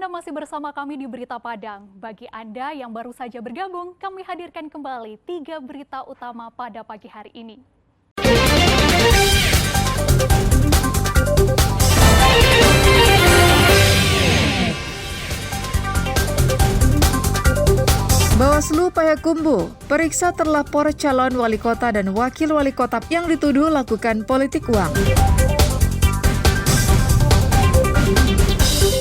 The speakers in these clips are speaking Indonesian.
masih bersama kami di Berita Padang. Bagi Anda yang baru saja bergabung, kami hadirkan kembali 3 berita utama pada pagi hari ini. Bawaslu Payakumbuh periksa terlapor calon wali kota dan wakil wali kota yang dituduh lakukan politik uang.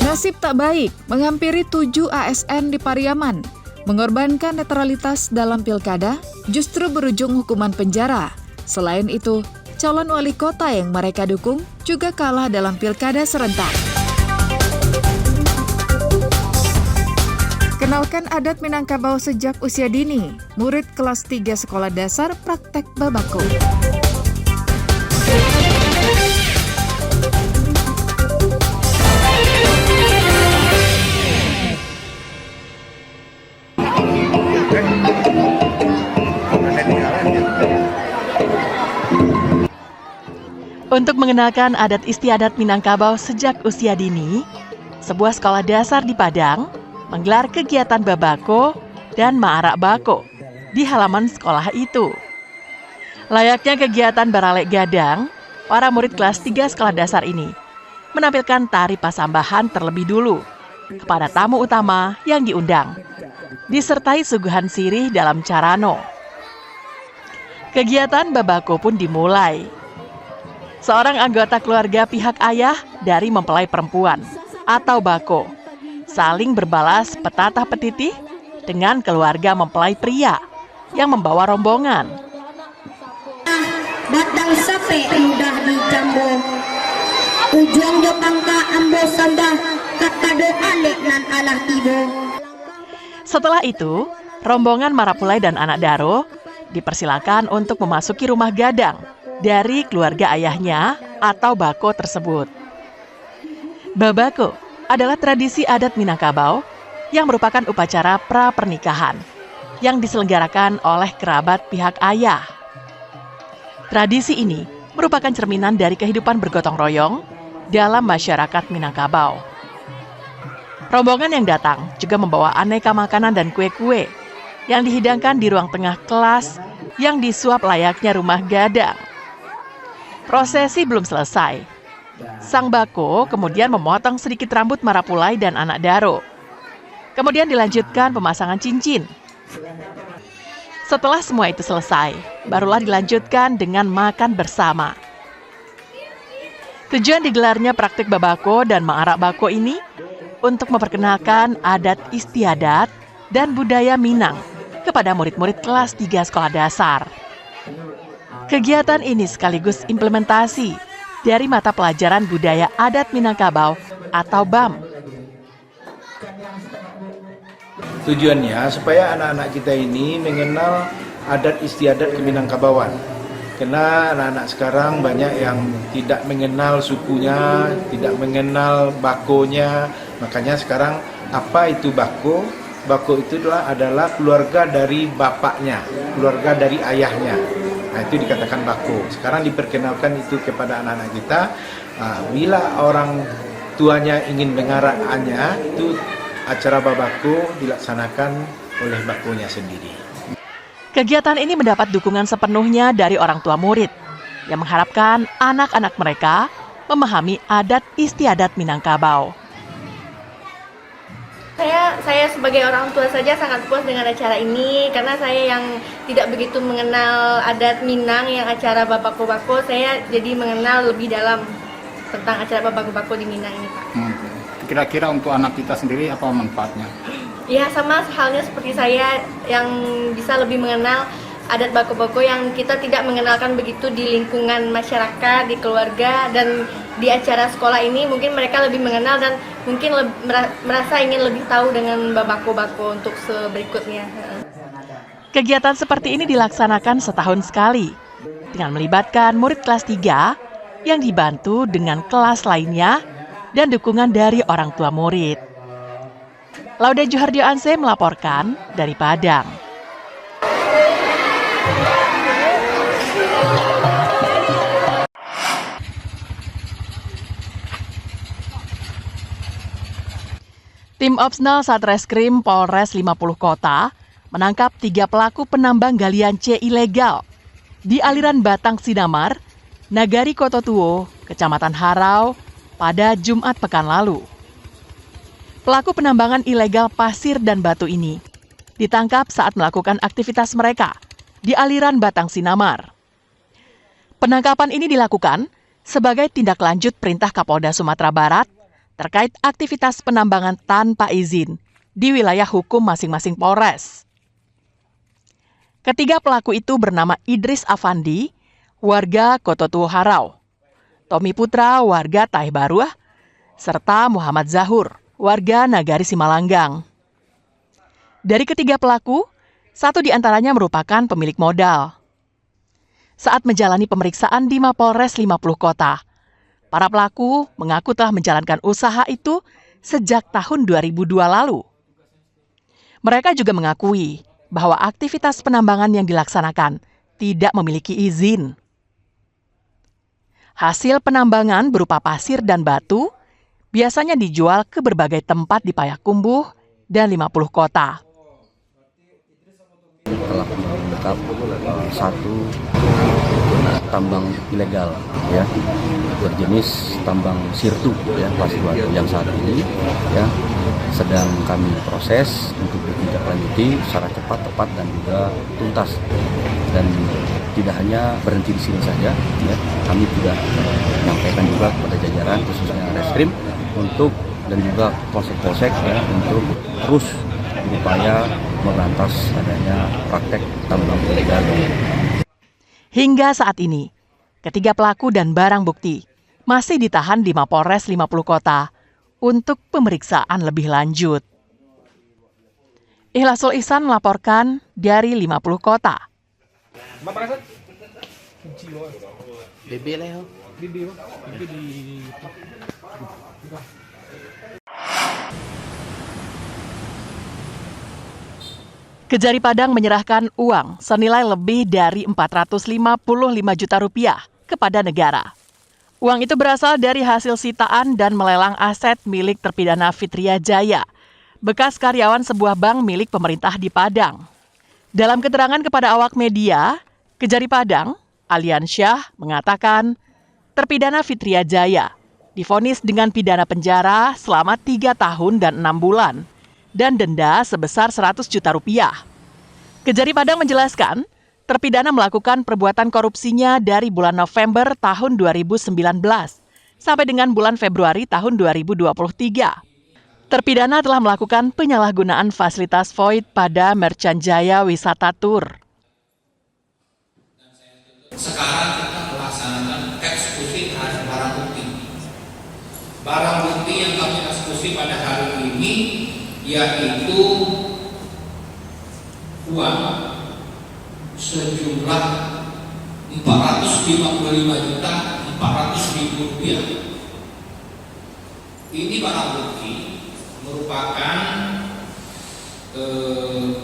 Nasib tak baik menghampiri 7 ASN di Pariaman. Mengorbankan netralitas dalam pilkada justru berujung hukuman penjara. Selain itu, calon wali kota yang mereka dukung juga kalah dalam pilkada serentak. Kenalkan adat Minangkabau sejak usia dini. Murid kelas 3 sekolah dasar praktek babako. Untuk mengenalkan adat istiadat Minangkabau sejak usia dini, sebuah sekolah dasar di Padang menggelar kegiatan babako dan maarak bako di halaman sekolah itu. Layaknya kegiatan baralek gadang, para murid kelas 3 sekolah dasar ini menampilkan tari pasambahan terlebih dulu kepada tamu utama yang diundang, disertai suguhan sirih dalam carano. Kegiatan babako pun dimulai. Seorang anggota keluarga pihak ayah dari mempelai perempuan atau bako saling berbalas petatah petitih dengan keluarga mempelai pria yang membawa rombongan. Datang sape mudah dicambo, ujung jopang ka ambo sandah kakado alek nan alah tibo. Setelah itu, rombongan Marapulai dan anak Daro dipersilakan untuk memasuki rumah gadang dari keluarga ayahnya atau bako tersebut. Babako adalah tradisi adat Minangkabau yang merupakan upacara pra-pernikahan yang diselenggarakan oleh kerabat pihak ayah. Tradisi ini merupakan cerminan dari kehidupan bergotong royong dalam masyarakat Minangkabau. Rombongan yang datang juga membawa aneka makanan dan kue-kue yang dihidangkan di ruang tengah kelas yang disuap layaknya rumah gadang. Prosesi belum selesai. Sang bako kemudian memotong sedikit rambut Marapulai dan anak Daro. Kemudian dilanjutkan pemasangan cincin. Setelah semua itu selesai, barulah dilanjutkan dengan makan bersama. Tujuan digelarnya praktik babako dan maarak bako ini untuk memperkenalkan adat istiadat dan budaya Minang kepada murid-murid kelas 3 sekolah dasar. Kegiatan ini sekaligus implementasi dari mata pelajaran budaya adat Minangkabau atau BAM. Tujuannya supaya anak-anak kita ini mengenal adat istiadat Keminangkabauan. Karena anak-anak sekarang banyak yang tidak mengenal sukunya, tidak mengenal bakonya. Makanya sekarang apa itu bako? Bako itu adalah keluarga dari bapaknya, keluarga dari ayahnya. Nah, itu dikatakan bako. Sekarang diperkenalkan itu kepada anak-anak kita. Bila orang tuanya ingin mengaraknya, itu acara babako dilaksanakan oleh bakonya sendiri. Kegiatan ini mendapat dukungan sepenuhnya dari orang tua murid yang mengharapkan anak-anak mereka memahami adat istiadat Minangkabau. Saya sebagai orang tua saja sangat puas dengan acara ini karena saya yang tidak begitu mengenal adat Minang yang acara babako-bako, saya jadi mengenal lebih dalam tentang acara babako-bako di Minang ini, Pak. Kira-kira untuk anak kita sendiri apa manfaatnya? Ya, sama halnya seperti saya yang bisa lebih mengenal adat bako-bako yang kita tidak mengenalkan begitu di lingkungan masyarakat, di keluarga, dan di acara sekolah ini mungkin mereka lebih mengenal dan mungkin merasa ingin lebih tahu dengan bako-bako untuk berikutnya. Kegiatan seperti ini dilaksanakan setahun sekali dengan melibatkan murid kelas 3 yang dibantu dengan kelas lainnya dan dukungan dari orang tua murid. Lauda Juhardio Anse melaporkan dari Padang. Tim Opsnal Satreskrim Polres 50 Kota menangkap 3 pelaku penambang galian C ilegal di aliran Batang Sinamar, Nagari Kototuo, Kecamatan Harau, pada Jumat pekan lalu. Pelaku penambangan ilegal pasir dan batu ini ditangkap saat melakukan aktivitas mereka di aliran Batang Sinamar. Penangkapan ini dilakukan sebagai tindak lanjut perintah Kapolda Sumatera Barat terkait aktivitas penambangan tanpa izin di wilayah hukum masing-masing Polres. Ketiga pelaku itu bernama Idris Afandi, warga Kototuo Harau, Tommy Putra, warga Taih Baruah, serta Muhammad Zahur, warga Nagari Simalanggang. Dari ketiga pelaku, satu di antaranya merupakan pemilik modal. Saat menjalani pemeriksaan di Mapolres 50 Kota, para pelaku mengaku telah menjalankan usaha itu sejak tahun 2002 lalu. Mereka juga mengakui bahwa aktivitas penambangan yang dilaksanakan tidak memiliki izin. Hasil penambangan berupa pasir dan batu biasanya dijual ke berbagai tempat di Payakumbuh dan 50 kota. Telah menangkap satu tambang ilegal ya berjenis tambang sirtu ya pasir batu yang saat ini ya sedang kami proses untuk ditindaklanjuti secara cepat, tepat dan juga tuntas. Dan tidak hanya berhenti di sini saja ya, kami juga menyampaikan juga kepada jajaran khususnya Reskrim untuk dan juga polsek-polsek ya untuk terus berupaya memberantas adanya praktek tambang ilegal. Hingga saat ini, ketiga pelaku dan barang bukti masih ditahan di Mapolres 50 Kota untuk pemeriksaan lebih lanjut. Ikhlasul Ihsan melaporkan dari 50 Kota. Kejari Padang menyerahkan uang senilai lebih dari 455 juta rupiah kepada negara. Uang itu berasal dari hasil sitaan dan melelang aset milik terpidana Fitria Jaya, bekas karyawan sebuah bank milik pemerintah di Padang. Dalam keterangan kepada awak media, Kejari Padang, Aliansyah, mengatakan terpidana Fitria Jaya divonis dengan pidana penjara selama 3 tahun dan 6 bulan dan denda sebesar 100 juta rupiah. Kejari Padang menjelaskan, terpidana melakukan perbuatan korupsinya dari bulan November tahun 2019 sampai dengan bulan Februari tahun 2023. Terpidana telah melakukan penyalahgunaan fasilitas void pada Merchant Jaya Wisata Tour. Sekarang kita melaksanakan eksekusi terhadap barang bukti. Barang bukti yang kami eksekusi pada hari ini yaitu uang sejumlah 455.400.000 rupiah. Ini barang bukti merupakan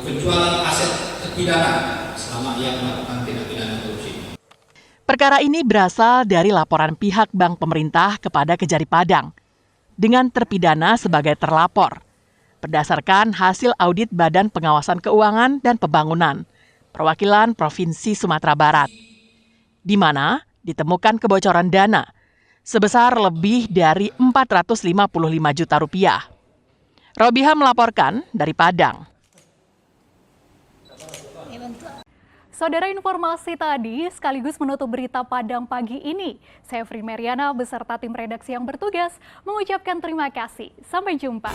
penjualan aset terpidana selama ia melakukan tindak pidana korupsi. Perkara ini berasal dari laporan pihak bank pemerintah kepada Kejari Padang dengan terpidana sebagai terlapor berdasarkan hasil audit Badan Pengawasan Keuangan dan Pembangunan Perwakilan Provinsi Sumatera Barat, di mana ditemukan kebocoran dana sebesar lebih dari 455 juta rupiah. Robiha melaporkan dari Padang. Saudara, informasi tadi sekaligus menutup berita Padang pagi ini. Saya Fri Meriana beserta tim redaksi yang bertugas mengucapkan terima kasih. Sampai jumpa.